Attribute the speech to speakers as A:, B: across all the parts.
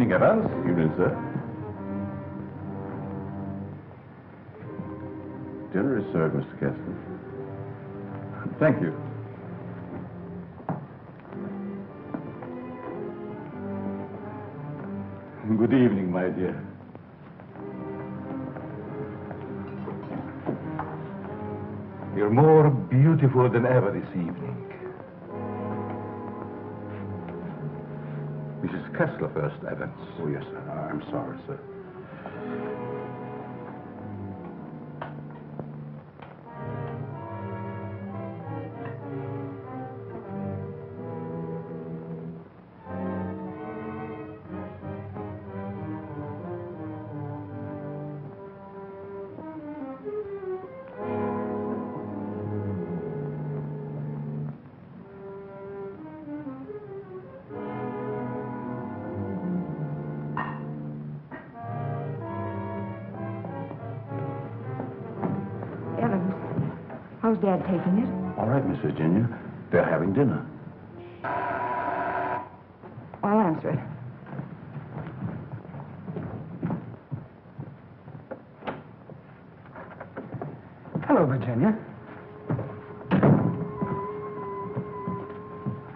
A: Evening, Evans. Evening, sir. Dinner is served, Mr. Kessler.
B: Thank you.
A: Good evening, my dear.
B: You're more beautiful than ever this evening. Mrs. Kessler first, Evans.
A: Oh, yes, sir. I'm sorry, sir.
C: How's Dad taking it?
A: All right, Miss Virginia. They're having dinner.
C: I'll answer it.
D: Hello, Virginia.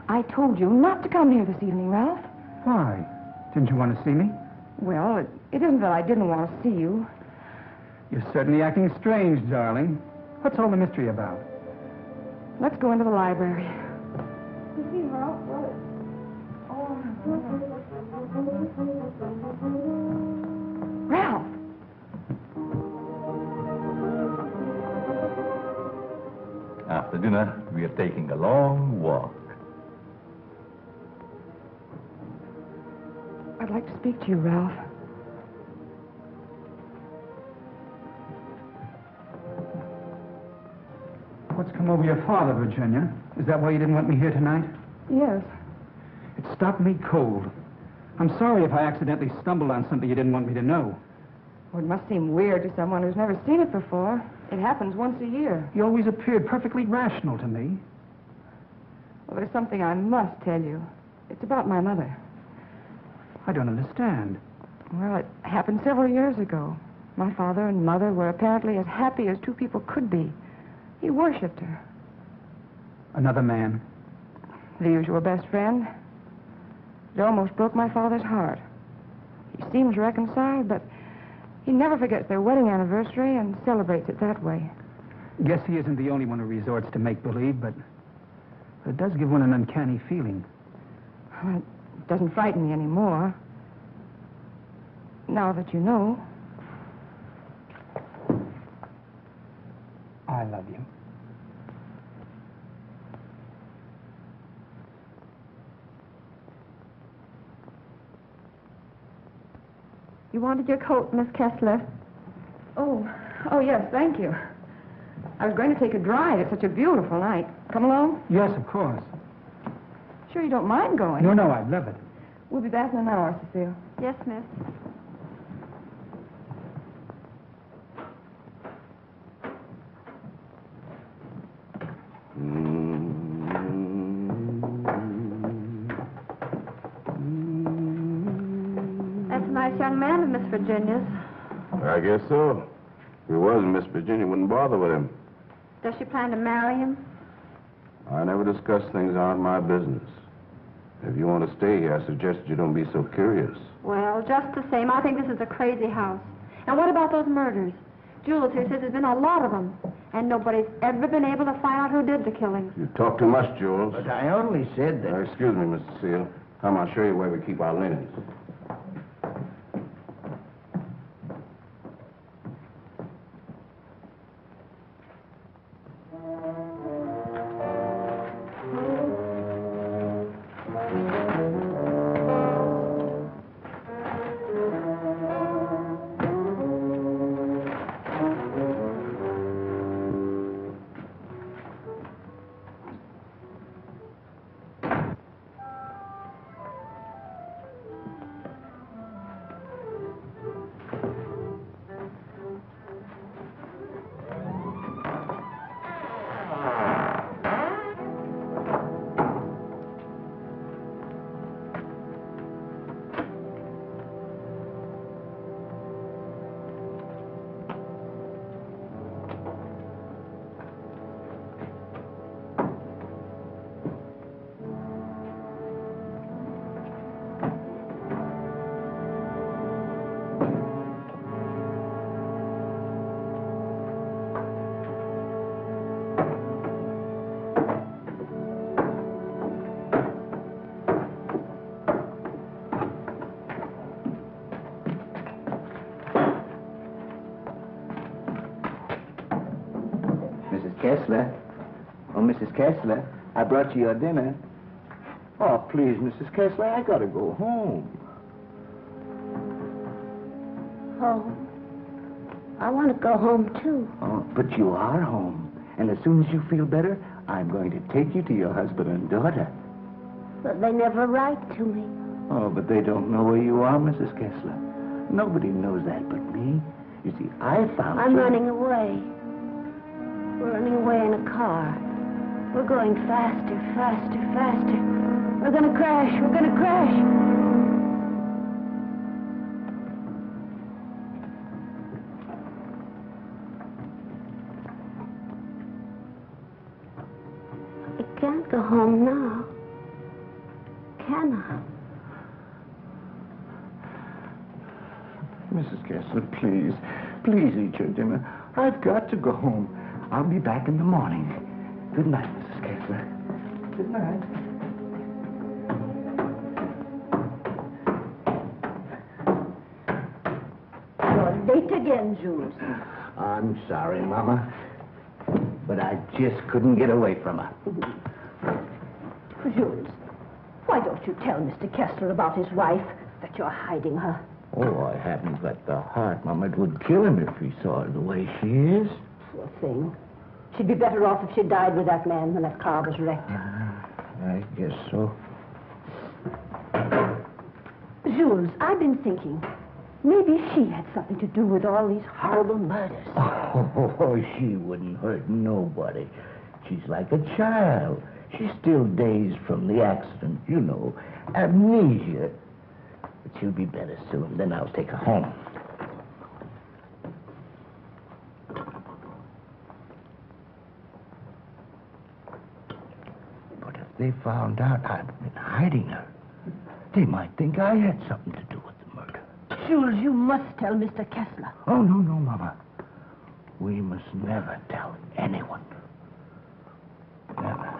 C: I told you not to come here this evening, Ralph.
D: Why? Didn't you want to see me?
C: Well, it isn't that I didn't want to see you.
D: You're certainly acting strange, darling. What's all the mystery about?
C: Let's go into the library. You see, Ralph, Ralph!
B: After dinner, we are taking a long walk.
C: I'd like to speak to you, Ralph.
D: What's come over your father, Virginia? Is that why you didn't want me here tonight?
C: Yes.
D: It stopped me cold. I'm sorry if I accidentally stumbled on something you didn't want me to know.
C: Well, it must seem weird to someone who's never seen it before. It happens once a year.
D: You always appeared perfectly rational to me.
C: Well, there's something I must tell you. It's about my mother.
D: I don't understand.
C: Well, it happened several years ago. My father and mother were apparently as happy as two people could be. He worshipped her.
D: Another man?
C: The usual best friend. It almost broke my father's heart. He seems reconciled, but he never forgets their wedding anniversary and celebrates it that way.
D: Guess he isn't the only one who resorts to make-believe, but it does give one an uncanny feeling.
C: Well, it doesn't frighten me anymore. Now that you know.
D: I love you.
C: You wanted your coat, Miss Kessler? Oh, yes, thank you. I was going to take a drive. It's such a beautiful night. Come along?
D: Yes, of course.
C: Sure you don't mind going?
D: No, I'd love it.
C: We'll be back in an hour, Cecile.
E: Yes, miss. That's a nice young man of Miss Virginia's.
A: I guess so. If he wasn't, Miss Virginia wouldn't bother with him.
E: Does she plan to marry him?
A: I never discuss things aren't my business. If you want to stay here, I suggest you don't be so curious.
E: Well, just the same, I think this is a crazy house. And what about those murders? Jules here says there's been a lot of them. And nobody's ever been able to find out who did the killings.
A: You talk too much, Jules.
F: But I only said that...
A: Excuse me, Mr. Seal. Come, I'll show you where we keep our linens.
F: Kessler. Oh, Mrs. Kessler, I brought you your dinner. Oh, please, Mrs. Kessler, I gotta go home.
G: Home? I want to go home, too.
F: Oh, but you are home. And as soon as you feel better, I'm going to take you to your husband and daughter.
G: But they never write to me.
F: Oh, but they don't know where you are, Mrs. Kessler. Nobody knows that but me. You see, I found
G: I'm
F: you.
G: running away. We're running away in a car. We're going faster, faster, faster. We're gonna crash. We're gonna crash. I can't go home now. Can I?
F: Mrs. Kessler, please. Please eat your dinner. I've got to go home. I'll be back in the morning. Good night, Mrs. Kessler. Good night.
G: You're late again, Jules.
F: I'm sorry, Mama. But I just couldn't get away from her.
G: Jules, why don't you tell Mr. Kessler about his wife, that you're hiding her?
F: Oh, I haven't got the heart, Mama. It would kill him if he saw her the way she is.
G: Poor thing. She'd be better off if she died with that man when that car was wrecked.
F: I guess so.
G: Jules, I've been thinking, maybe she had something to do with all these horrible murders.
F: Oh, she wouldn't hurt nobody. She's like a child. She's still dazed from the accident, you know, amnesia. But she'll be better soon. Then I'll take her home. But if they found out I'd been hiding her, they might think I had something to do with the murder.
G: Jules, you must tell Mr. Kessler.
F: Oh, no, Mama. We must never tell anyone. Never.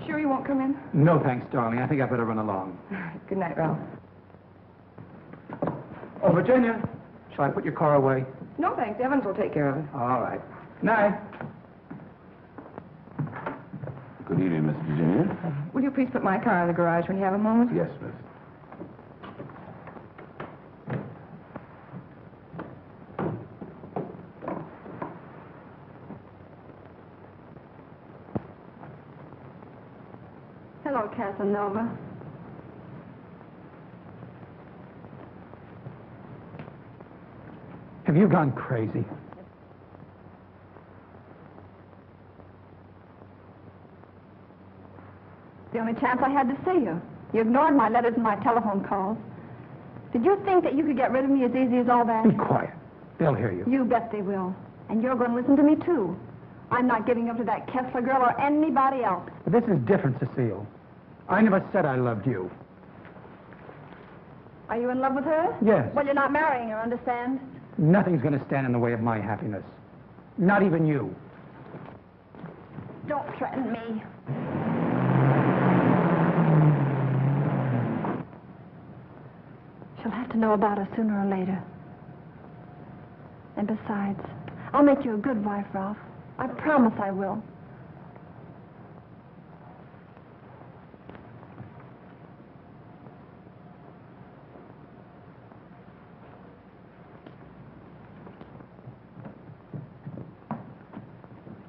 C: Sure you won't come in?
D: No, thanks, darling. I think I better run along.
C: Good night, Ralph.
D: Oh, Virginia, shall I put your car away?
C: No, thanks. Evans will take care of it.
D: All right. Night.
A: Good evening, Miss Virginia.
C: Will you please put my car in the garage when you have a moment?
A: Yes, miss.
E: Hello, Casanova.
D: Have you gone crazy?
E: The only chance I had to see you. You ignored my letters and my telephone calls. Did you think that you could get rid of me as easy as all that?
D: Be quiet. They'll hear you.
E: You bet they will. And you're going to listen to me, too. I'm not giving up to that Kessler girl or anybody else.
D: But this is different, Cecile. I never said I loved you.
E: Are you in love with her?
D: Yes.
E: Well, you're not marrying her, understand?
D: Nothing's going to stand in the way of my happiness. Not even you.
E: Don't threaten me. She'll have to know about us sooner or later. And besides, I'll make you a good wife, Ralph. I promise I will.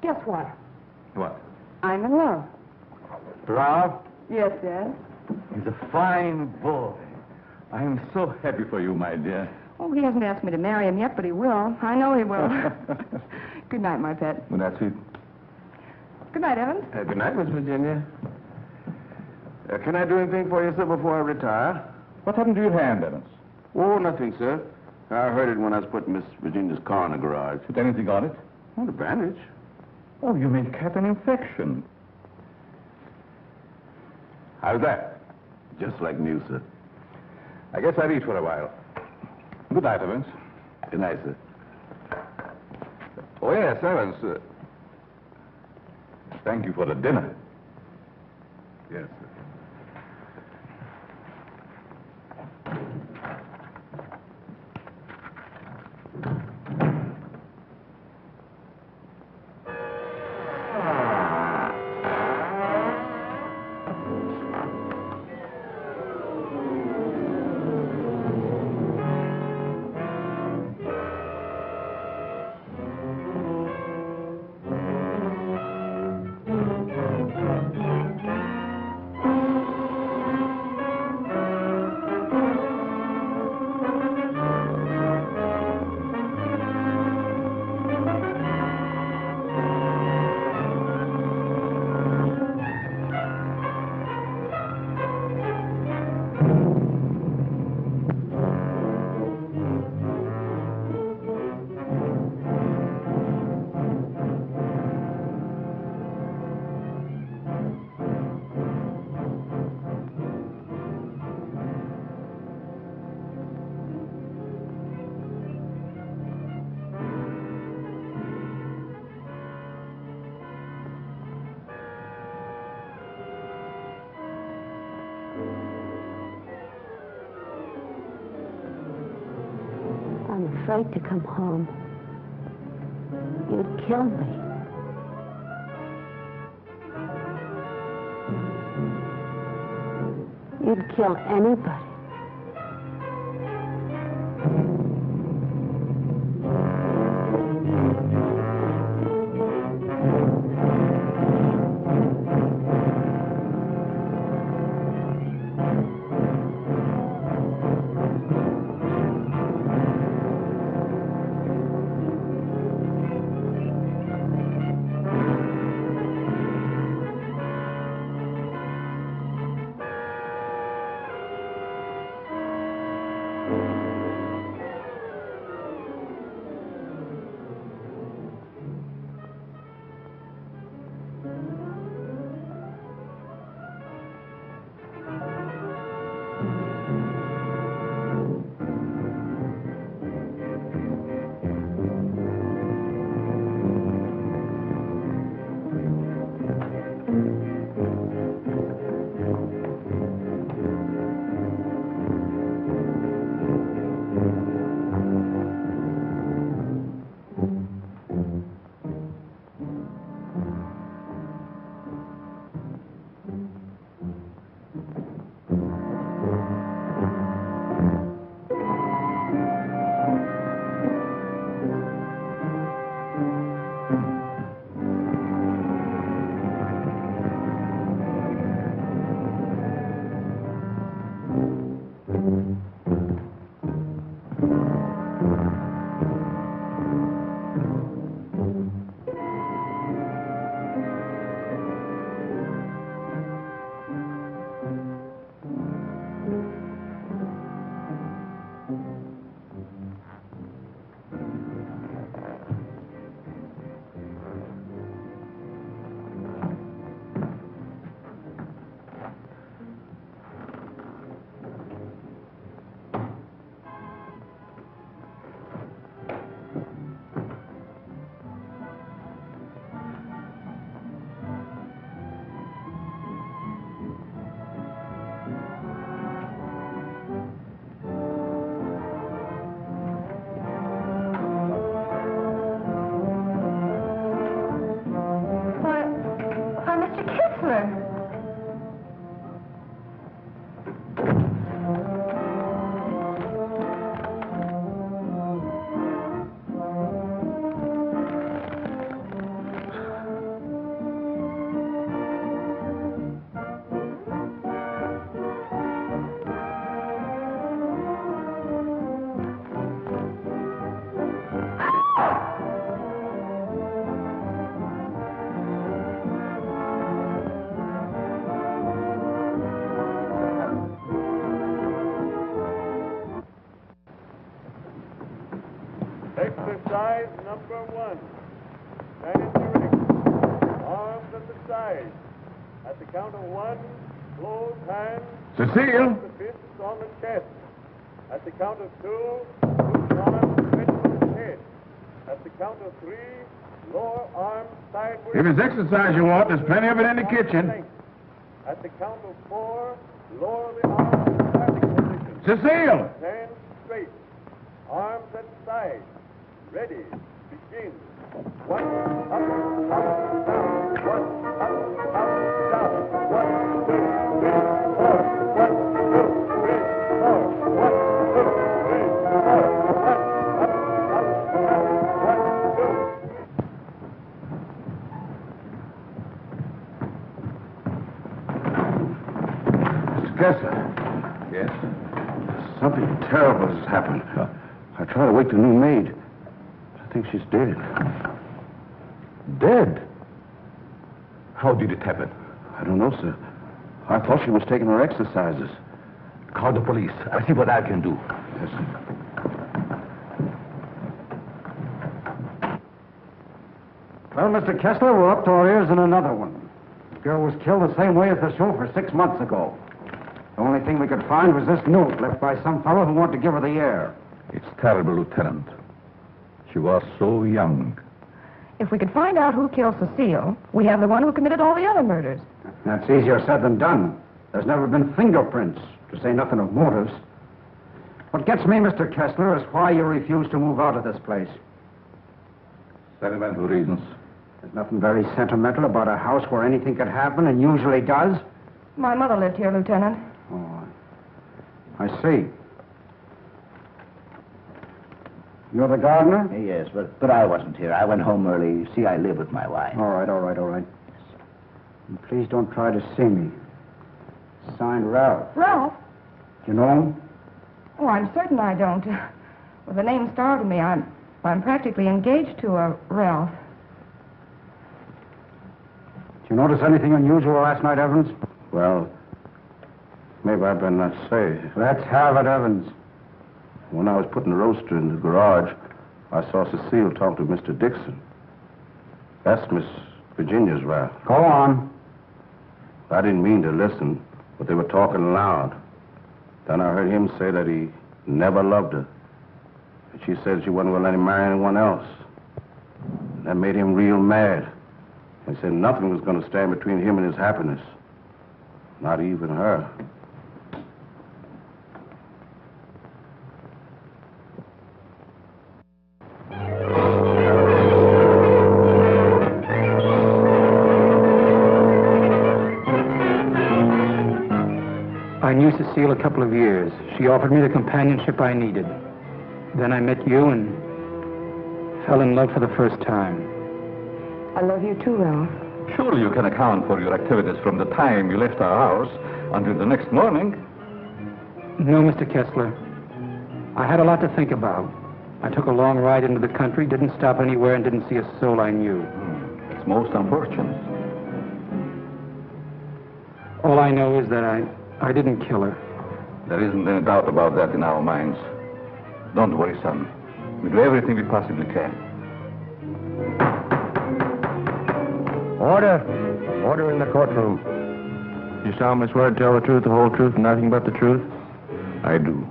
C: Guess what?
B: What?
C: I'm in love.
B: Ralph?
C: Yes, Dad.
B: He's a fine boy. I am so happy for you, my dear.
C: Oh, he hasn't asked me to marry him yet, but he will. I know he will. Good night, my pet.
B: Well, that's it.
C: Good night, Evans.
A: Good night, Miss Virginia. Can I do anything for you, sir, before I retire?
B: What happened to your hand, Evans?
A: Oh, nothing, sir. I heard it when I was putting Miss Virginia's car in the garage.
B: Put anything on it?
A: Oh, the bandage.
B: Oh, you may have an infection. How's that?
A: Just like new, sir.
B: I guess I'll eat for a while. Good night, Evans.
A: Good night, sir.
B: Oh, yes, Evans. Thank you for the dinner.
A: Yes, sir.
G: I'm afraid to come home. You'd kill me. You'd kill anybody.
H: Exercise number 1. Stand erect. Arms at the side. At the count of 1, close hands.
A: Cecile!
H: The fists on the chest. At the count of 2, loose arms straight from the head. At the count of 3, lower arms sideways.
A: If it's exercise you want, there's plenty of it in the kitchen.
H: At the count of 4, lower the arms to standing position.
A: Cecile!
H: Stand straight. Arms at side. Ready. Begin. 1, up, down. 1, up, down. 1, 2, 3, 4. 1, 2, 3, 4. 1, 2, 3, 4. 1, up, down. 1, 2.
A: Mr. Kessler.
B: Yes?
A: Something terrible has happened. I tried to wake the new maid. I think she's dead.
B: Dead? How did it happen?
A: I don't know, sir. I thought she was taking her exercises.
B: Call the police. I'll see what I can do.
A: Yes, sir.
I: Well, Mr. Kessler, we're up to our ears in another one. The girl was killed the same way as the chauffeur 6 months ago. The only thing we could find was this note left by some fellow who wanted to give her the air.
B: It's terrible, Lieutenant. She was so young.
C: If we could find out who killed Cecile, we have the one who committed all the other murders.
I: That's easier said than done. There's never been fingerprints, to say nothing of motives. What gets me, Mr. Kessler, is why you refuse to move out of this place.
B: Sentimental reasons.
I: There's nothing very sentimental about a house where anything could happen and usually does.
C: My mother lived here, Lieutenant.
I: Oh, I see. You're the gardener?
F: Yes, but I wasn't here. I went home early. You see, I live with my wife.
I: All right. And please don't try to see me. Signed Ralph.
C: Ralph?
I: You know him?
C: Oh, I'm certain I don't. Well, the name startled me. I'm practically engaged to a Ralph.
I: Did you notice anything unusual last night, Evans?
A: Well, maybe I better not say.
I: Let's have it, Evans.
A: When I was putting the roaster in the garage, I saw Cecile talk to Mr. Dixon. That's Miss Virginia's Ralph.
I: Go on.
A: I didn't mean to listen, but they were talking loud. Then I heard him say that he never loved her. And she said she wasn't going to let him marry anyone else. That made him real mad. And said nothing was going to stand between him and his happiness. Not even her.
D: I knew Cecile a couple of years. She offered me the companionship I needed. Then I met you and fell in love for the first time.
C: I love you too, Ralph.
B: Surely you can account for your activities from the time you left our house until the next morning.
D: No, Mr. Kessler. I had a lot to think about. I took a long ride into the country, didn't stop anywhere, and didn't see a soul I knew.
B: It's most unfortunate.
D: All I know is that I didn't kill her.
B: There isn't any doubt about that in our minds. Don't worry, son. We do everything we possibly can.
A: Order. Order in the courtroom. You solemnly swear to tell the truth, the whole truth, and nothing but the truth?
B: I do.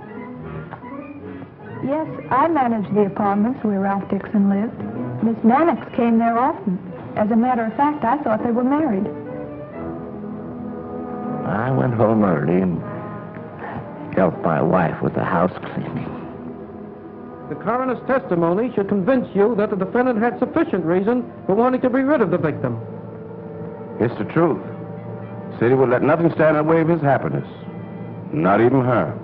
J: Yes, I managed the apartments where Ralph Dixon lived. Miss Mannix came there often. As a matter of fact, I thought they were married.
F: I went home early and helped my wife with the house cleaning.
K: The coroner's testimony should convince you that the defendant had sufficient reason for wanting to be rid of the victim.
A: It's the truth. City would let nothing stand in the way of his happiness. Not even her.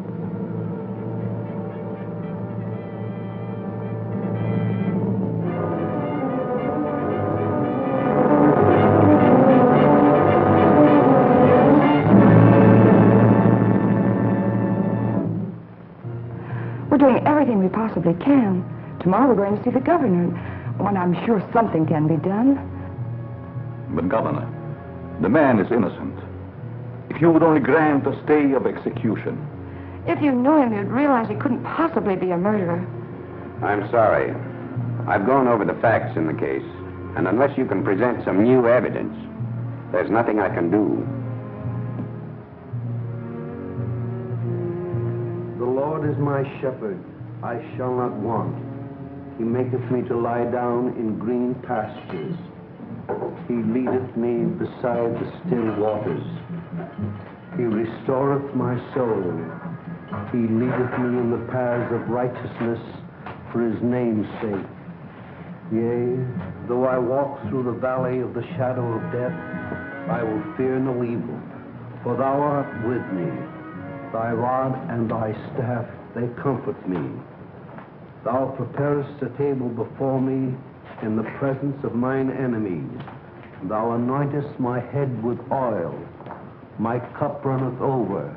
C: We're doing everything we possibly can. Tomorrow we're going to see the governor. And I'm sure something can be done.
B: But, Governor, the man is innocent. If you would only grant a stay of execution.
C: If you knew him, you'd realize he couldn't possibly be a murderer.
L: I'm sorry. I've gone over the facts in the case, and unless you can present some new evidence, there's nothing I can do.
M: The Lord is my shepherd, I shall not want. He maketh me to lie down in green pastures. He leadeth me beside the still waters. He restoreth my soul. He leadeth me in the paths of righteousness for his name's sake. Yea, though I walk through the valley of the shadow of death, I will fear no evil, for thou art with me. Thy rod and thy staff, they comfort me. Thou preparest a table before me in the presence of mine enemies. Thou anointest my head with oil. My cup runneth over.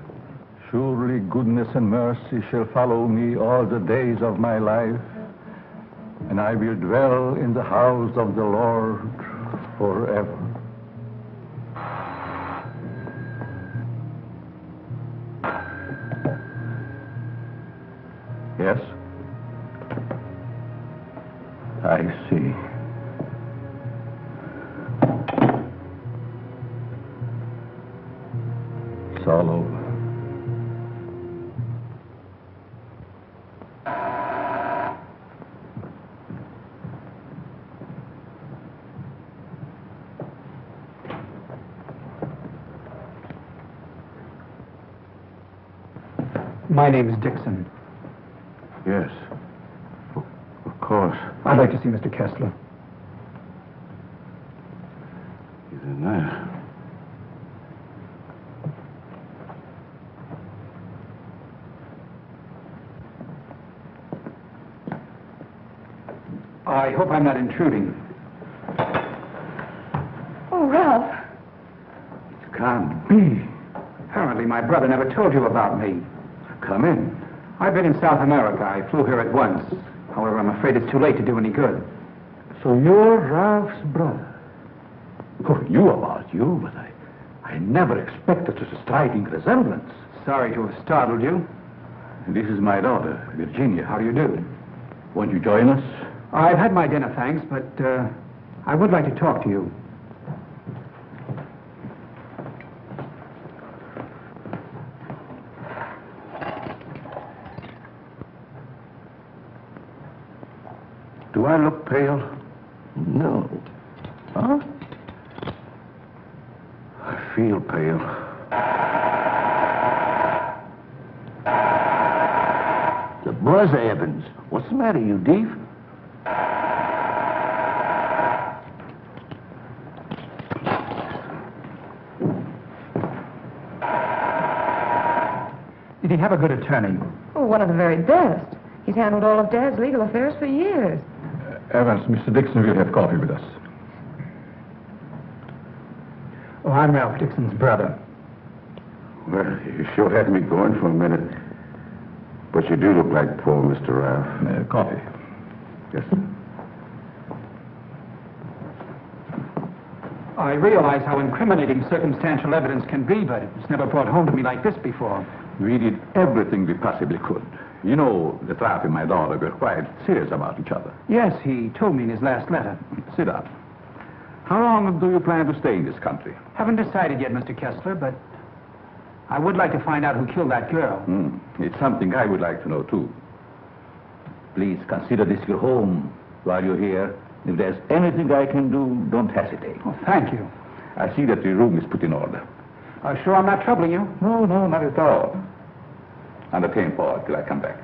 B: Surely goodness and mercy shall follow me all the days of my life, and I will dwell in the house of the Lord forever. Yes? I see. It's all over.
D: My name is Dixon.
A: Yes. Of course.
D: I'd like to see Mr. Kessler.
A: He's in there.
D: I hope I'm not intruding.
C: Oh, Ralph.
D: It can't be. Apparently my brother never told you about me.
B: Come in.
D: I've been in South America. I flew here at once. However, I'm afraid it's too late to do any good.
B: So you're Ralph's brother. Who knew about you, but I never expected such a striking resemblance.
D: Sorry to have startled you.
B: This is my daughter, Virginia.
D: How do you do?
B: Won't you join us?
D: I've had my dinner, thanks, but I would like to talk to you.
A: Do I look pale?
F: No.
A: Huh? I feel pale.
F: The buzz, Evans. What's the matter, you deef?
D: Did he have a good attorney?
C: Oh, one of the very best. He's handled all of Dad's legal affairs for years.
B: Evans, Mr. Dixon will have coffee with us.
D: Oh, I'm Ralph Dixon's brother.
A: Well, you sure had me going for a minute. But you do look like poor Mr. Ralph.
B: Coffee.
A: Yes, sir.
D: I realize how incriminating circumstantial evidence can be, but it's never brought home to me like this before.
B: We did everything we possibly could. You know, the Ralph and my daughter were quite serious about each other.
D: Yes, he told me in his last letter.
B: Sit down. How long do you plan to stay in this country?
D: Haven't decided yet, Mr. Kessler, but I would like to find out who killed that girl.
B: It's something I would like to know, too. Please consider this your home while you're here. If there's anything I can do, don't hesitate.
D: Oh, thank you.
B: I see that your room is put in order.
D: Sure I'm not troubling you?
B: No, not at all. Entertain Paul till I come back.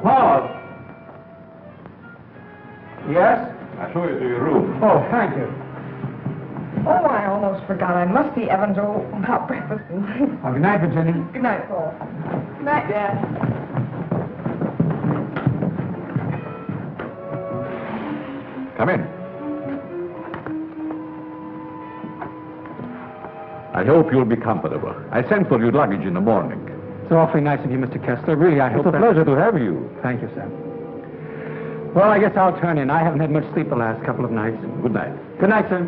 B: Paul!
D: Yes?
B: I'll show you to your room.
D: Oh, thank you.
C: Oh, I almost forgot. I must see Evans about breakfast.
D: Good night, Virginia.
C: Good night, Paul. Good night, Dad.
B: Come in. I hope you'll be comfortable. I sent for your luggage in the morning.
D: It's awfully nice of you, Mr. Kessler. Really, I hope
B: It's a pleasure to have you.
D: Thank you, sir. Well, I guess I'll turn in. I haven't had much sleep the last couple of nights.
B: Good night.
D: Good night, sir.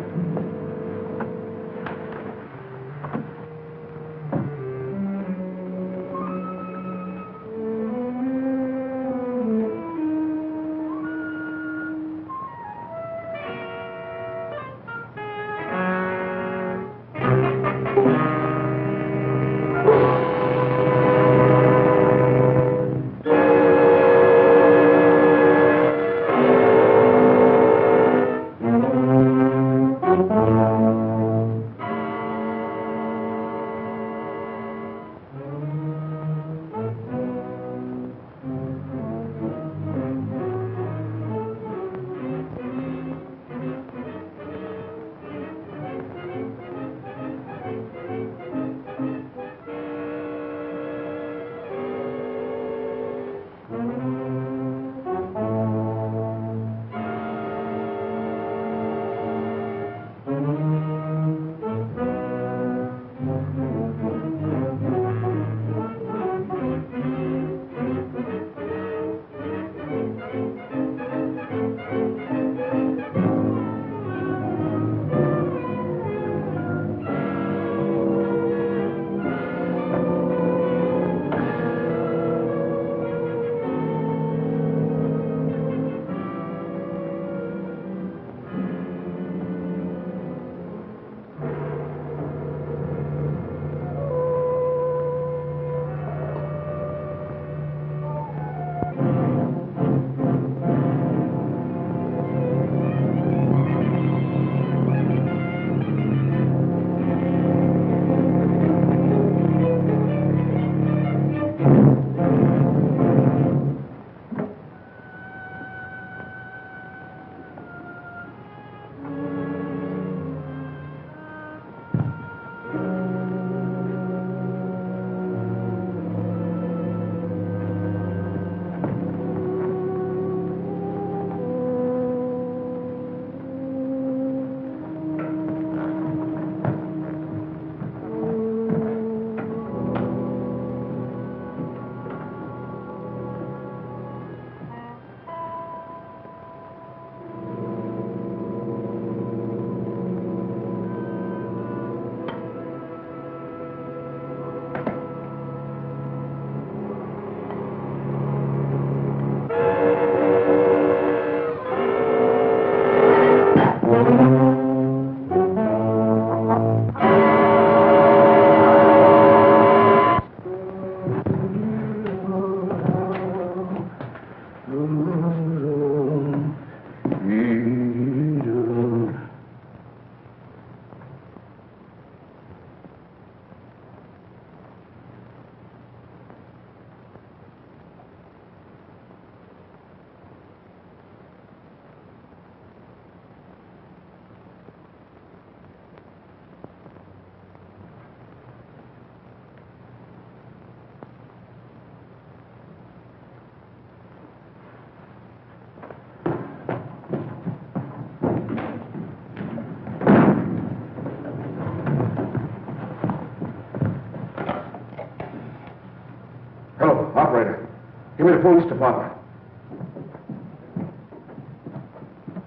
A: Give me the police department.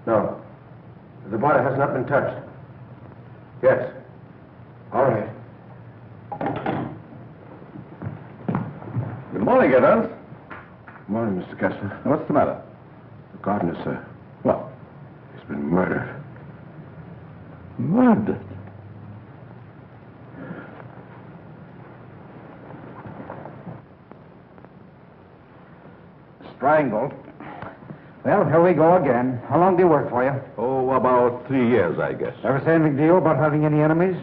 A: No. The body has not been touched. Yes. All right.
B: Good morning, Evans.
A: Good morning, Mr. Kessler.
B: What's the matter?
A: The gardener, sir.
B: What?
A: He's been murdered.
B: Murdered?
I: Strangled. Well, here we go again. How long do you work for you?
B: Oh, about 3 years, I guess.
I: Ever say anything to you about having any enemies?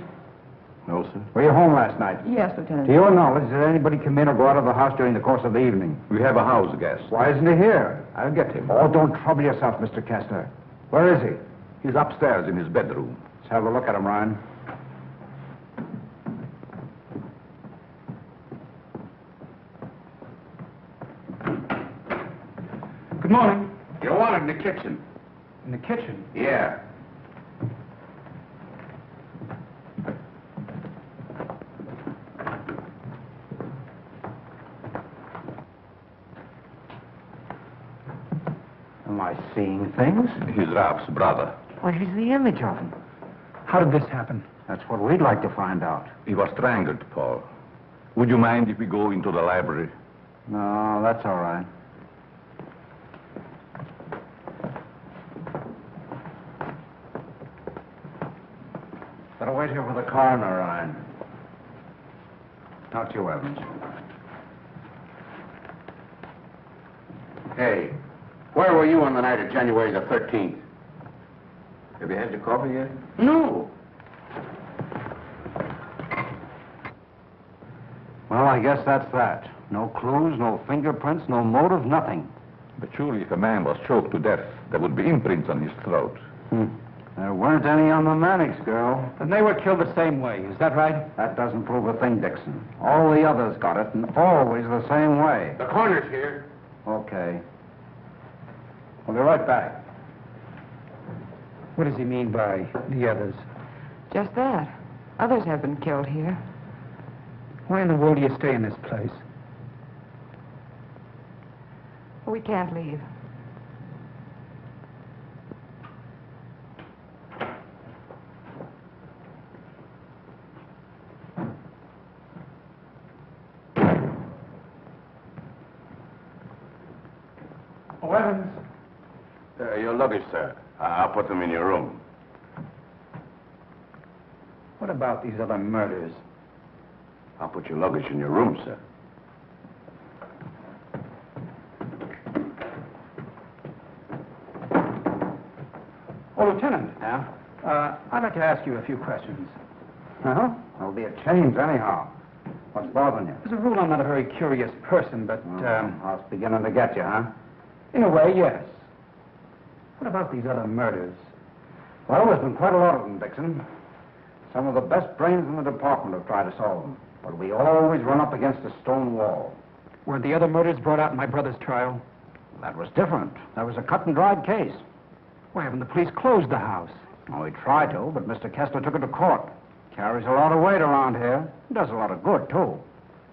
A: No, sir.
I: Were you home last night?
C: Yes, Lieutenant.
I: To your knowledge, did anybody come in or go out of the house during the course of the evening?
B: We have a house guest.
I: Why isn't he here?
B: I'll get him.
I: Oh, don't trouble yourself, Mr. Kessler. Where is he?
B: He's upstairs in his bedroom.
I: Let's have a look at him, Ryan.
D: Good morning.
L: You're wanted in the kitchen.
D: In the kitchen?
L: Yeah.
I: Am I seeing things?
B: He's Ralph's brother.
I: Well, he's the image of him.
D: How did this happen?
I: That's what we'd like to find out.
B: He was strangled, Paul. Would you mind if we go into the library?
I: No, that's all right. Better wait here for the coroner, Ryan. Not you, Evans.
L: Hey, where were you on the night of January the 13th? Have you had your coffee yet? No.
I: Well, I guess that's that. No clues, no fingerprints, no motive, nothing.
B: But surely if a man was choked to death, there would be imprints on his throat.
I: There weren't any on the Mannix girl.
D: And they were killed the same way, is that right?
I: That doesn't prove a thing, Dixon. All the others got it, and always the same way.
L: The coroner's here.
I: Okay. We'll be right back.
D: What does he mean by the others?
C: Just that. Others have been killed here.
D: Why in the world do you stay in this place?
C: We can't leave.
D: Oh, Evans.
A: Your luggage, sir. I'll put them in your room.
D: What about these other murders?
A: I'll put your luggage in your room, sir.
D: Oh, Lieutenant.
I: Yeah?
D: I'd like to ask you a few questions.
I: Uh-huh. There'll be a change anyhow. What's bothering you?
D: As a rule, I'm not a very curious person, but,
I: I was beginning to get you, huh?
D: in a way, yes. What about these other murders?
I: Well, there's been quite a lot of them, Dixon. Some of the best brains in the department have tried to solve them. But we always run up against a stone wall.
D: Were the other murders brought out in my brother's trial?
I: That was different. That was a cut-and-dried case.
D: Why haven't the police closed the house?
I: Oh, we tried to, but Mr. Kessler took it to court. Carries a lot of weight around here. Does a lot of good, too.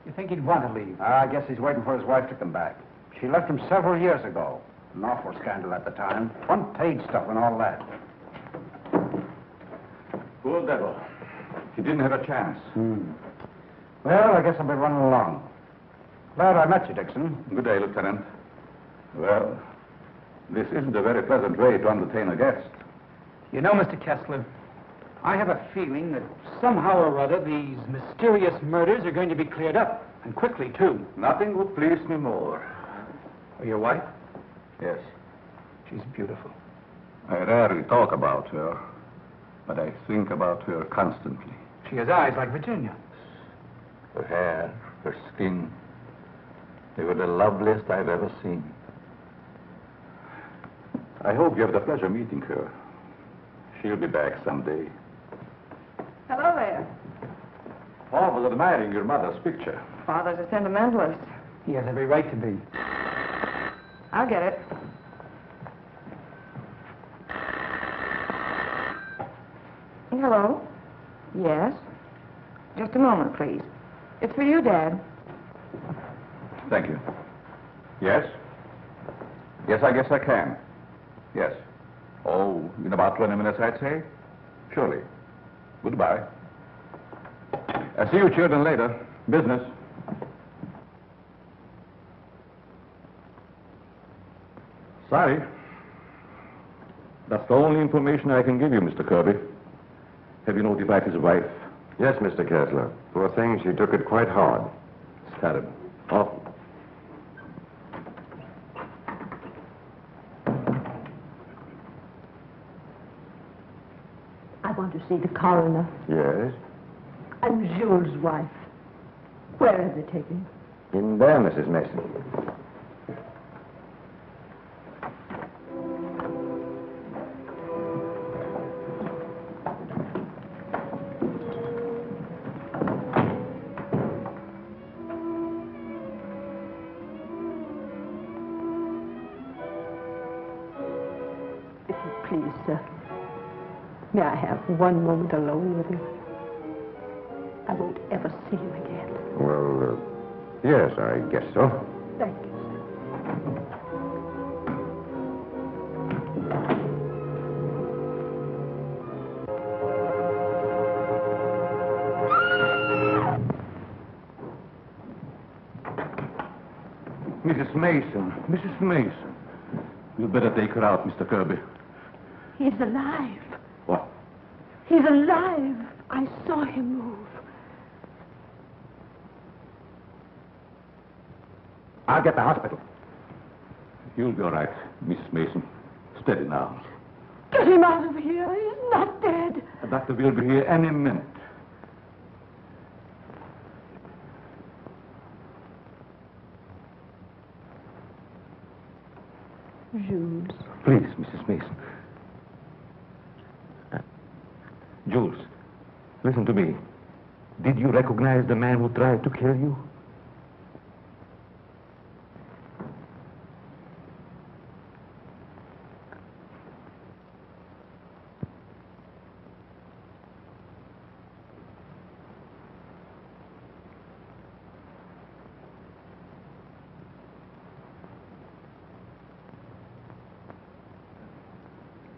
D: You think he'd want to leave?
I: I guess he's waiting for his wife to come back. She left him several years ago. An awful scandal at the time. Front-page stuff and all that.
B: Poor devil. He didn't have a chance.
I: Well, I guess I'll be running along. Glad I met you, Dixon.
B: Good day, Lieutenant. Well, this isn't a very pleasant way to entertain a guest.
D: You know, Mr. Kessler, I have a feeling that somehow or other these mysterious murders are going to be cleared up, and quickly, too.
B: Nothing would please me more.
D: Oh, your wife?
B: Yes.
D: She's beautiful.
B: I rarely talk about her, but I think about her constantly.
D: She has eyes like Virginia.
B: Her hair, her skin, they were the loveliest I've ever seen. I hope you have the pleasure meeting her. She'll be back someday.
C: Hello there.
B: Paul was admiring your mother's picture.
C: Father's a sentimentalist.
D: He has every right to be.
C: I'll get it. Hello? Yes? Just a moment, please. It's for you, Dad.
B: Thank you. Yes? Yes, I guess I can. Yes. Oh, in about 20 minutes, I'd say. Surely. Goodbye. I'll see you children later. Business. Sorry. That's the only information I can give you, Mr. Kirby. Have you notified his wife?
A: Yes, Mr. Kessler. Poor thing, she took it quite hard.
B: It's terrible. Awful.
G: I want to see the coroner.
A: Yes?
G: I'm Jules' wife. Where have they taken him?
A: In there, Mrs. Mason.
G: If you please, sir, may I have one moment alone with him? I won't ever see him again.
A: Well, yes, I guess so.
G: Thank you, sir.
B: Mrs. Mason. Mrs. Mason. You'd better take her out, Mr. Kirby.
G: He's alive.
B: What?
G: He's alive. I saw him move.
B: I'll get the hospital. You'll be all right, Mrs. Mason. Steady now.
G: Get him out of here. He's not dead.
B: The doctor will be here any minute.
G: Jules.
B: Please, Mrs. Mason. Jules, listen to me. Did you recognize the man who tried to kill you?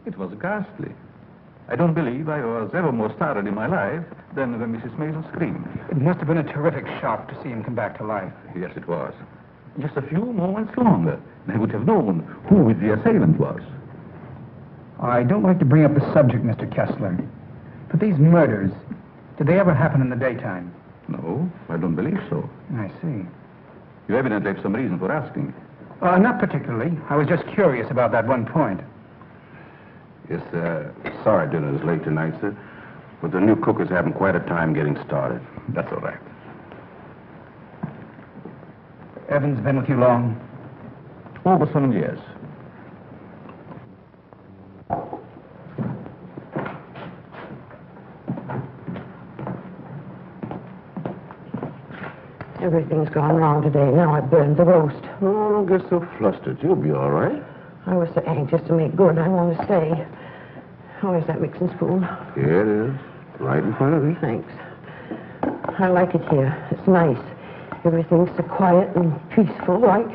B: It was ghastly. I don't believe I was ever more startled in my life than when Mrs. Mason screamed.
D: It must have been a terrific shock to see him come back to life.
B: Yes, it was. Just a few moments longer, and I would have known who the assailant was.
D: I don't like to bring up the subject, Mr. Kessler, but these murders, did they ever happen in the daytime?
B: No, I don't believe so.
D: I see.
B: You evidently have some reason for asking.
D: Not particularly. I was just curious about that one point.
A: Yes, sorry dinner is late tonight, sir. But the new cook is having quite a time getting started.
B: That's all right.
D: Evans been with you long?
B: Over some years.
G: Everything's gone wrong today. Now I burned the roast.
A: Oh, don't get so flustered. You'll be all right.
G: I was so anxious to make good. I want to stay. Where's that mixing spoon?
A: Here it is. Right in front of you.
G: Thanks. I like it here. It's nice. Everything's so quiet and peaceful, like.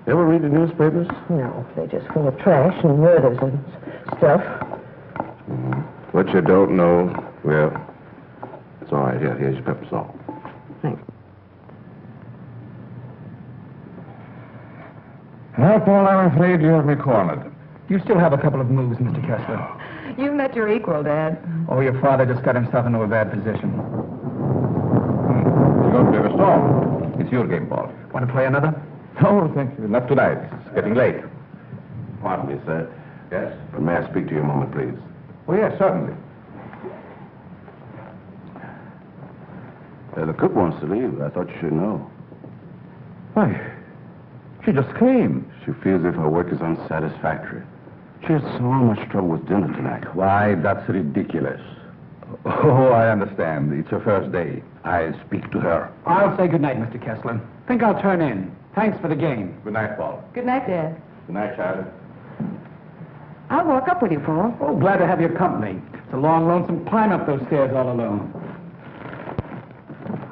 A: Ever read the newspapers?
G: No, they're just full of trash and murders and stuff.
A: What you don't know, well, it's all right. Here's your pepper salt.
G: Thanks.
B: Now, Paul, I'm afraid you have me cornered.
D: You still have a couple of moves, Mr. Kessler.
C: You've met your equal, Dad.
D: Oh, your father just got himself into a bad position.
B: You don't play a storm. It's your game, Paul.
D: Want to play another?
B: No, thank you. Not tonight. It's getting late.
A: Pardon me, sir.
B: Yes?
A: But may I speak to you a moment, please?
B: Oh, yes, certainly.
A: The cook wants to leave. I thought you should know.
B: Why? She just came.
A: She feels as if her work is unsatisfactory. She had so much trouble with dinner tonight.
B: Why, that's ridiculous. Oh, I understand. It's her first day. I'll speak to her.
D: I'll say good night, Mr. Kessler. Think I'll turn in. Thanks for the game.
B: Good night, Paul.
C: Good night, Dad.
B: Good night, Charlie.
C: I'll walk up with you, Paul.
D: Oh, glad to have your company. It's a long, lonesome climb up those stairs all alone.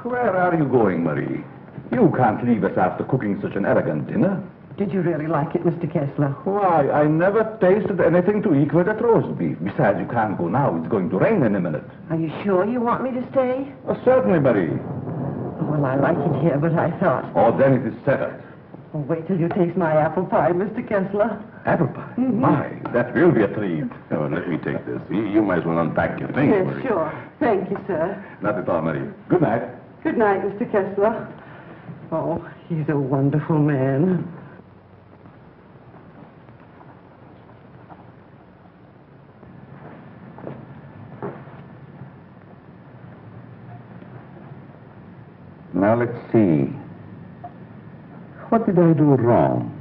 B: Where are you going, Marie? You can't leave us after cooking such an elegant dinner.
G: Did you really like it, Mr. Kessler?
B: Why, I never tasted anything to equal that roast beef. Besides, you can't go now. It's going to rain in a minute.
G: Are you sure you want me to stay?
B: Oh, certainly, Marie.
G: Well, I like it here, but I thought...
B: Oh, then it is settled.
G: Oh, wait till you taste my apple pie, Mr. Kessler.
B: Apple pie? My, that will be a treat.
A: Oh, let me take this. You might as well unpack your things,
G: Yes,
A: Marie.
G: sure. Thank you, sir.
B: Not at all, Marie. Good night.
G: Good night, Mr. Kessler. Oh, he's a wonderful man.
B: Now, let's see. What did I do wrong?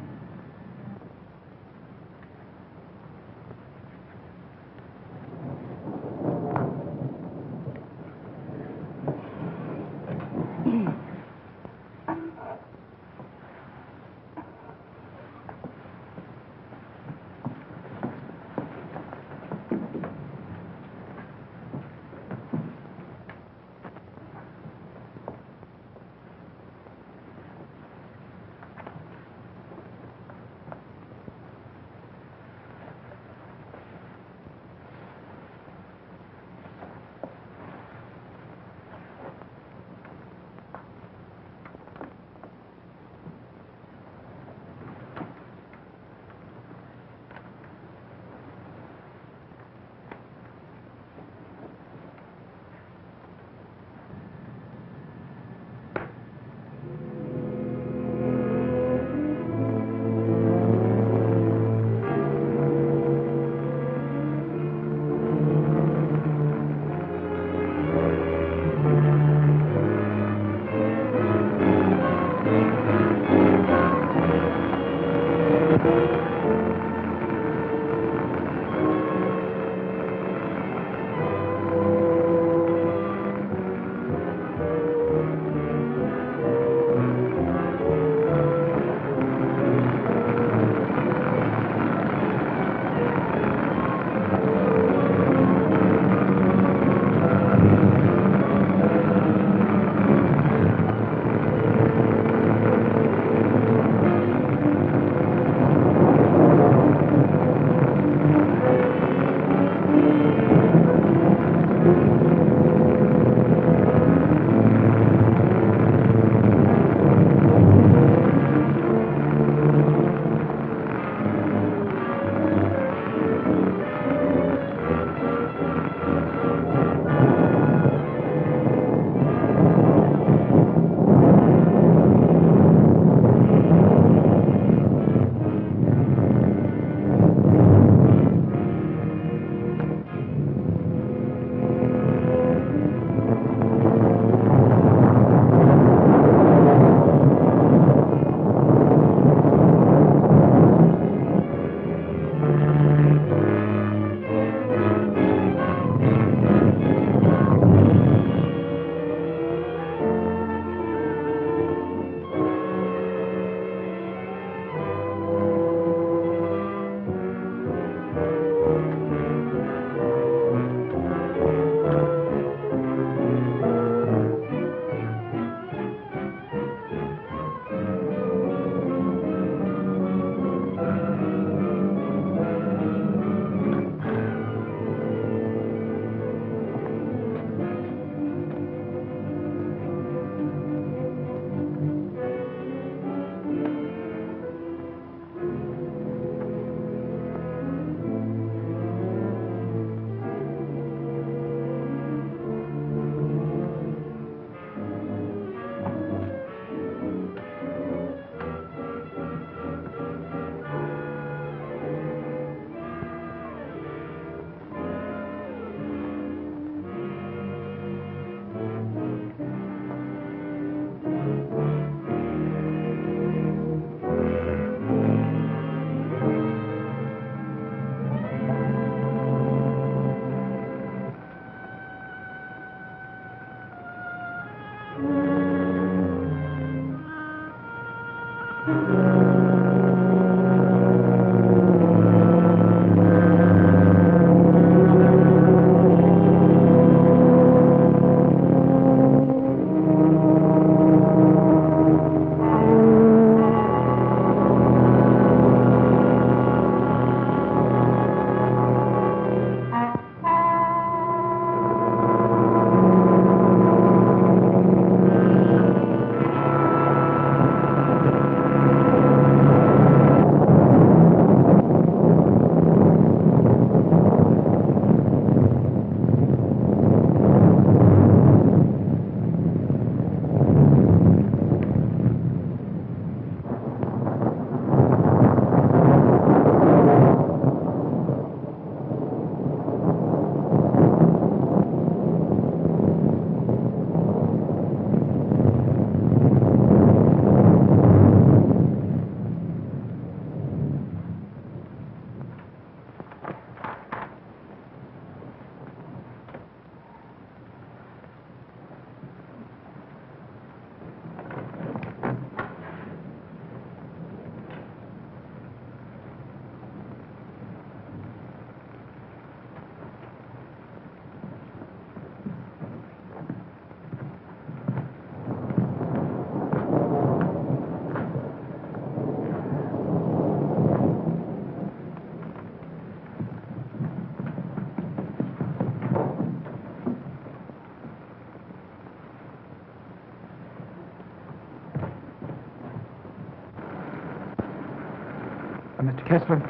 D: Mr. Kessler?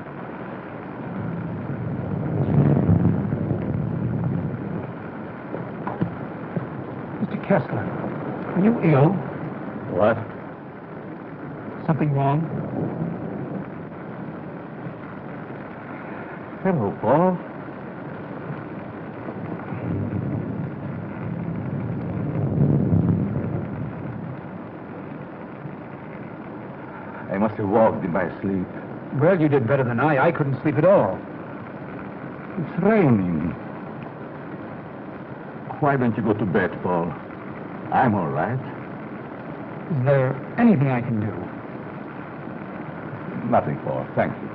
D: Mr. Kessler, are you ill?
B: What?
D: Something wrong?
B: Hello, Paul. I must have walked in my sleep.
D: Well, you did better than I. I couldn't sleep at all.
B: It's raining. Why don't you go to bed, Paul? I'm all right.
D: Is there anything I can do?
B: Nothing, Paul. Thank you.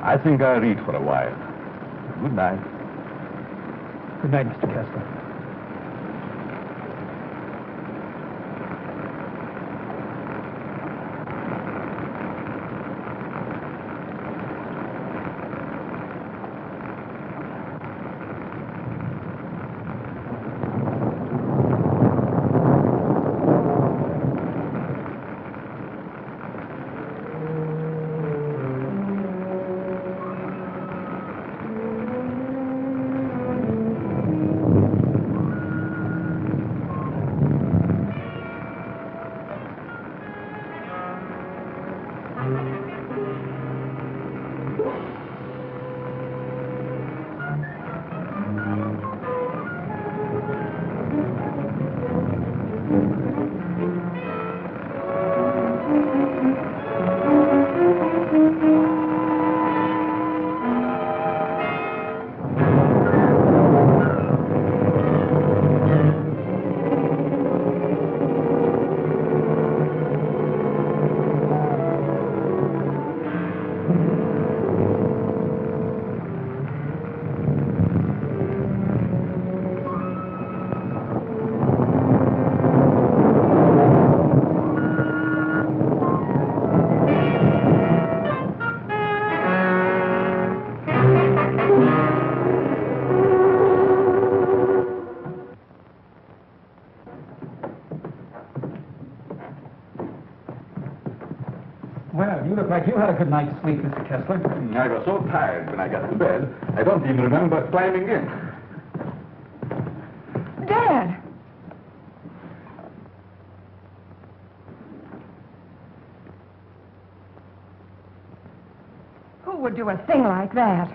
B: I think I'll read for a while. Good night.
D: Good night, Mr. Kessler. Well, you look like you had a good night's sleep, Mr. Kessler.
B: I was so tired when I got to bed, I don't even remember climbing in.
C: Dad! Who would do a thing like that?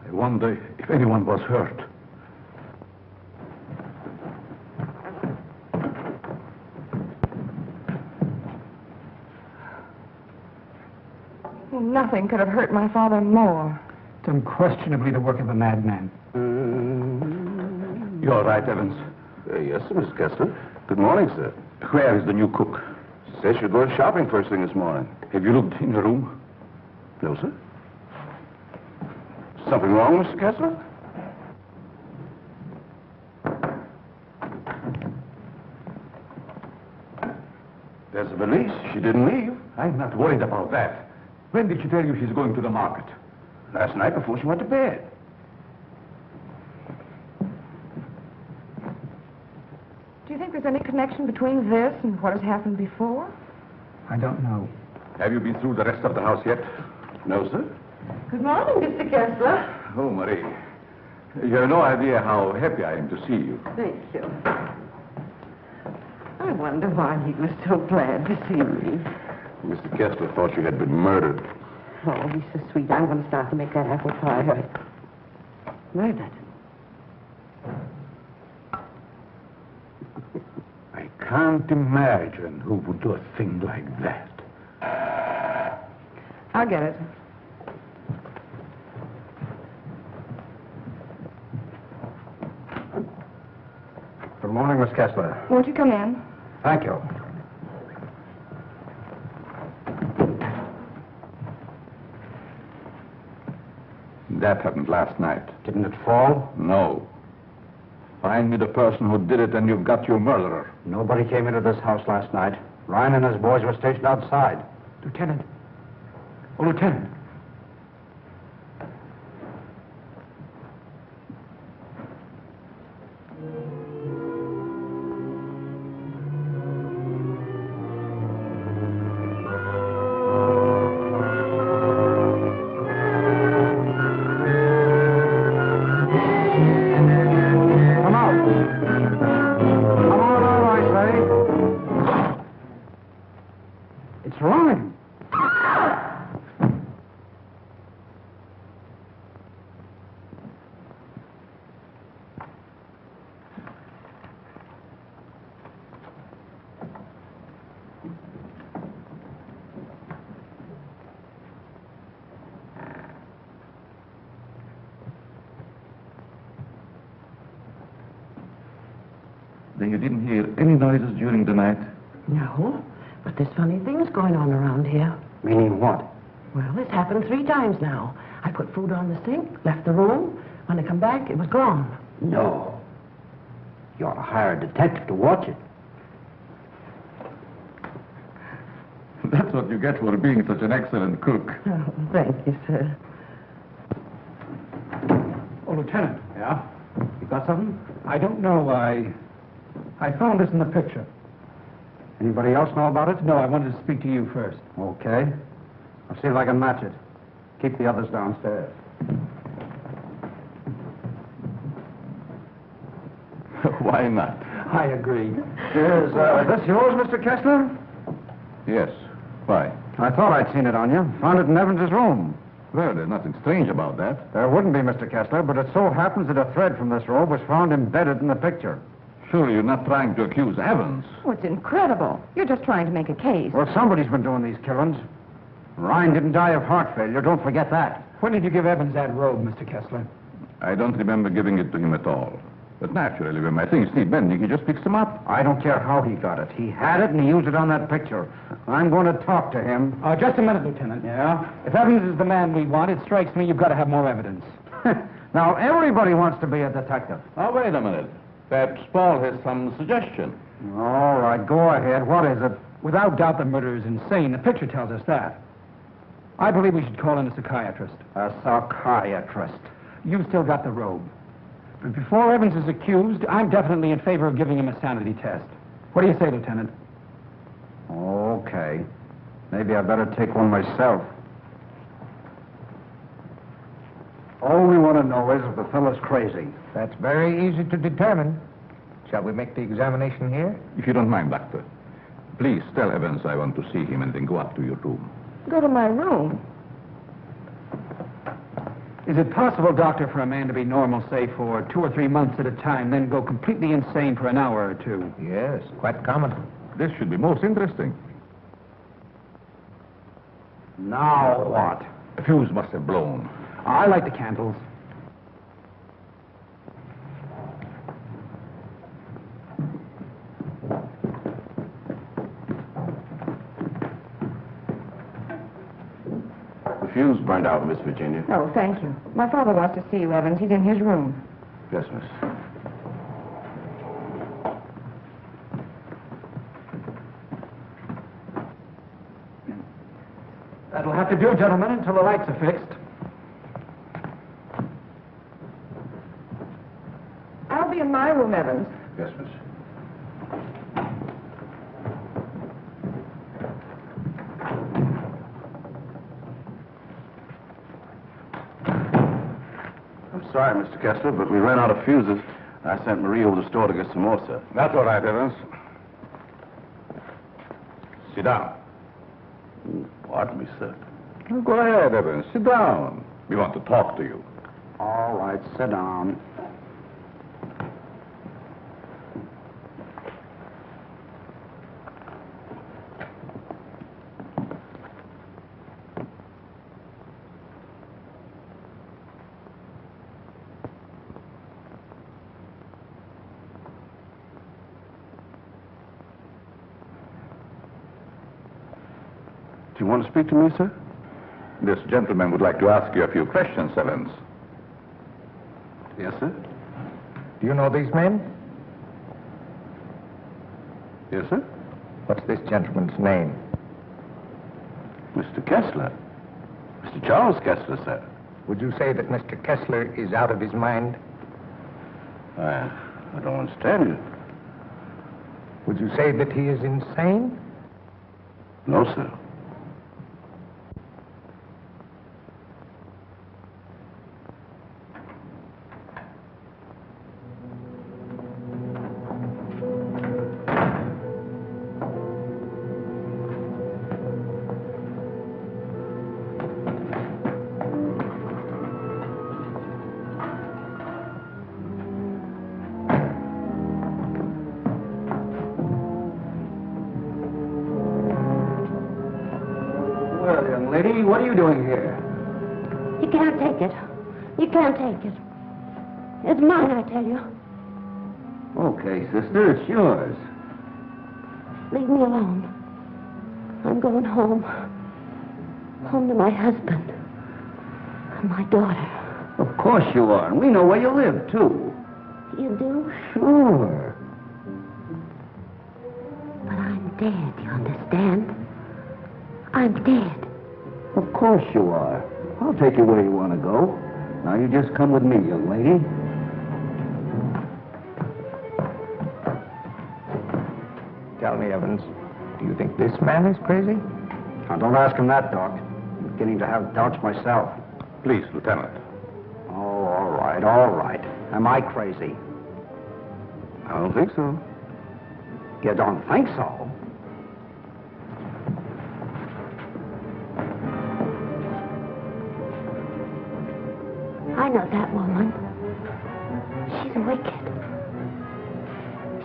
B: I wonder if anyone was hurt.
C: Nothing could have hurt my father more.
D: It's unquestionably the work of a madman.
B: You all right, Evans?
A: Yes, sir, Mr. Kessler. Good morning, sir.
B: Where is the new cook?
A: Says you're going shopping first thing this morning.
B: Have you looked in the room?
A: No, sir. Something wrong, Mr. Kessler? There's a valise. She didn't leave.
B: I'm not worried about that. When did she tell you she's going to the market?
A: Last night before she went to bed.
C: Do you think there's any connection between this and what has happened before?
D: I don't know.
B: Have you been through the rest of the house yet?
A: No, sir.
C: Good morning, Mr. Kessler.
B: Oh, Marie. You have no idea how happy I am to see you.
G: Thank you. I wonder why he was so glad to see me.
A: Mr. Kessler thought you had been murdered.
G: Oh, he's so sweet. I'm going to start to make that apple pie. Murdered.
B: I can't imagine who would do a thing like that.
C: I'll get it.
I: Good morning, Miss Kessler.
C: Won't you come in?
I: Thank you.
B: That happened last night.
I: Didn't it fall?
B: No. Find me the person who did it and you've got your murderer.
I: Nobody came into this house last night. Ryan and his boys were stationed outside.
D: Lieutenant. Oh, Lieutenant.
B: Then you didn't hear any noises during the night?
N: No, but there's funny things going on around here.
I: Meaning what?
N: Well, this happened 3 times now. I put food on the sink, left the room. When I come back, it was gone.
I: No. You ought to hire a detective to watch it.
B: That's what you get for being such an excellent cook.
N: Oh, thank you, sir.
D: Oh, Lieutenant.
I: Yeah? You got something?
D: I don't know. I found this in the picture.
I: Anybody else know about it?
D: No, I wanted to speak to you first.
I: Okay. I'll see if I can match it. Keep the others downstairs.
B: Why not?
D: I agree.
I: Is this yours, Mr. Kessler?
B: Yes. Why?
I: I thought I'd seen it on you. Found it in Evans's room.
B: Well, there's nothing strange about that.
I: There wouldn't be, Mr. Kessler, but it so happens that a thread from this robe was found embedded in the picture.
B: Surely you're not trying to accuse Evans.
C: Oh, it's incredible. You're just trying to make a case.
I: Well, somebody's been doing these killings. Ryan didn't die of heart failure. Don't forget that.
D: When did you give Evans that robe, Mr. Kessler?
B: I don't remember giving it to him at all. But naturally, when my things need mending, he just picks them up.
I: I don't care how he got it. He had it and he used it on that picture. I'm going to talk to him.
D: Just a minute, Lieutenant.
I: Yeah?
D: If Evans is the man we want, it strikes me you've got to have more evidence.
I: Now, everybody wants to be a detective.
B: Now, wait a minute. Perhaps Paul has some suggestion.
I: All right, go ahead. What is it?
D: Without doubt, the murderer is insane. The picture tells us that. I believe we should call in a psychiatrist.
I: A psychiatrist.
D: You've still got the robe. But before Evans is accused, I'm definitely in favor of giving him a sanity test. What do you say, Lieutenant?
I: Okay. Maybe I better take one myself. All we want to know is if the fellow's crazy.
O: That's very easy to determine. Shall we make the examination here?
B: If you don't mind, Doctor. Please tell Evans I want to see him and then go up to your room.
C: Go to my room.
D: Is it possible, Doctor, for a man to be normal, say, for 2 or 3 months at a time, then go completely insane for an hour or 2?
O: Yes, quite common.
B: This should be most interesting.
I: Now what?
B: The fuse must have blown.
D: I light the candles.
A: The fuse burned out, Miss Virginia.
C: Oh, thank you. My father wants to see you, Evans. He's in his room.
A: Yes, miss.
D: That'll have to do, gentlemen, until the lights are fixed.
C: I'll be in my room, Evans.
A: Yes, miss. I'm sorry, Mr. Kessler, but we ran out of fuses. I sent Marie over to the store to get some more, sir.
B: That's all right, Evans. Sit down.
A: Pardon me, sir.
B: Oh, go ahead, Evans. Sit down. We want to talk to you.
I: All right, sit down.
A: Do you want to speak to me, sir?
B: This gentleman would like to ask you a few questions, Evans.
A: Yes, sir.
O: Do you know these men?
A: Yes, sir.
O: What's this gentleman's name?
A: Mr. Kessler. Mr. Charles Kessler, sir.
O: Would you say that Mr. Kessler is out of his mind?
A: I don't understand you.
O: Would you say that he is insane?
A: No, sir.
D: Well, young lady, what are you doing here?
E: You can't take it. You can't take it. It's mine, I tell you.
F: Okay, sister, it's yours.
G: Leave me alone. I'm going home. Home to my husband. And my daughter.
F: Of course you are, and we know where you live, too.
G: You do?
F: Sure.
G: But I'm dead, you understand? I'm dead.
F: Of course you are. I'll take you where you want to go. Now you just come with me, young lady.
O: Tell me, Evans, do you think this man is crazy?
I: Now, don't ask him that, Doc. I'm beginning to have doubts myself.
B: Please, Lieutenant.
I: Oh, all right, all right. Am I crazy?
A: I don't think so.
I: You don't think so?
G: I know that woman. She's wicked.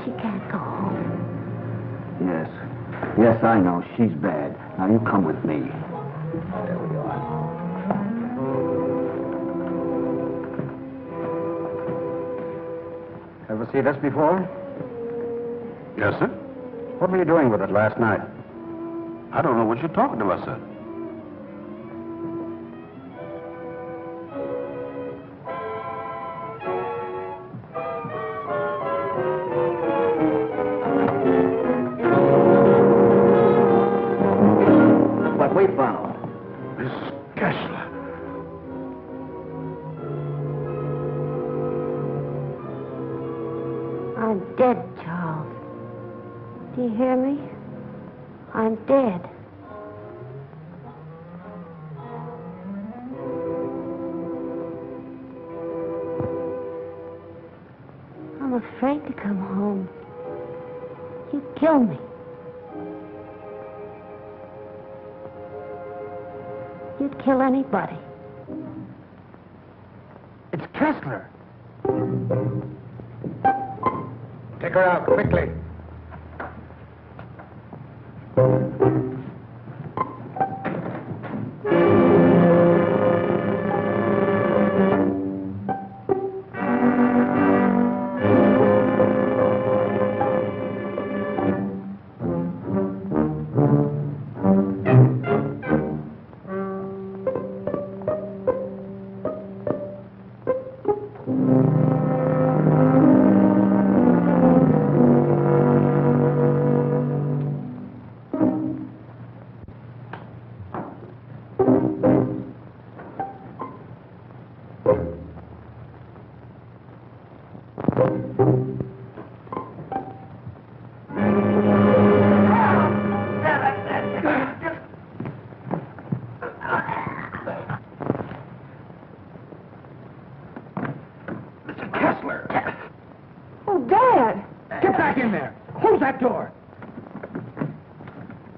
G: She can't go home.
F: Yes. Yes, I know. She's bad. Now you come with me. There we are.
I: Ever see this before?
A: Yes, sir.
I: What were you doing with it last night?
A: I don't know what you're talking about, sir.
F: What we found.
A: Miss Kessler.
G: I'm dead, Charles. Do you hear me? I'm dead. I'm afraid to come home. You'd kill me. You'd kill anybody.
I: It's Kessler.
O: Take her out, quickly.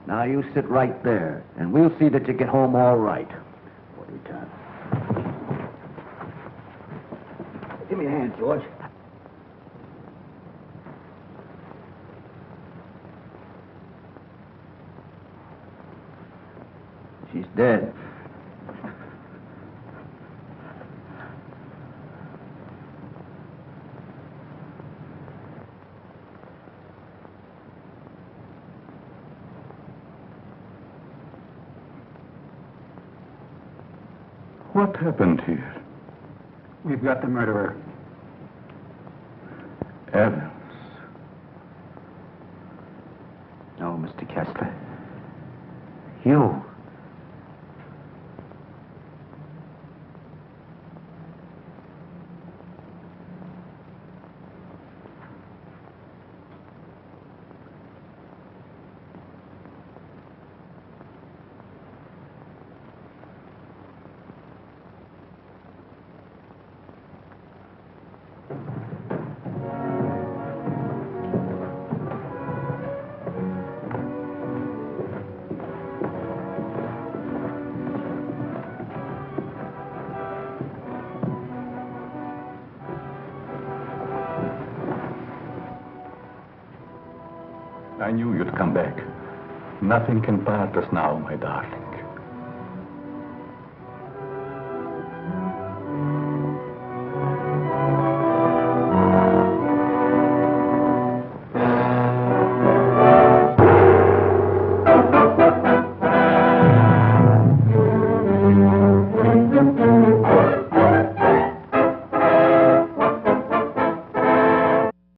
F: Now you sit right there, and we'll see that you get home all right. What are you done? Give me a hand, George. She's dead.
B: What happened here?
I: We've got the murderer.
B: Evans.
I: No, Mr. Kessler. You.
B: I knew you'd come back. Nothing can part us now, my darling.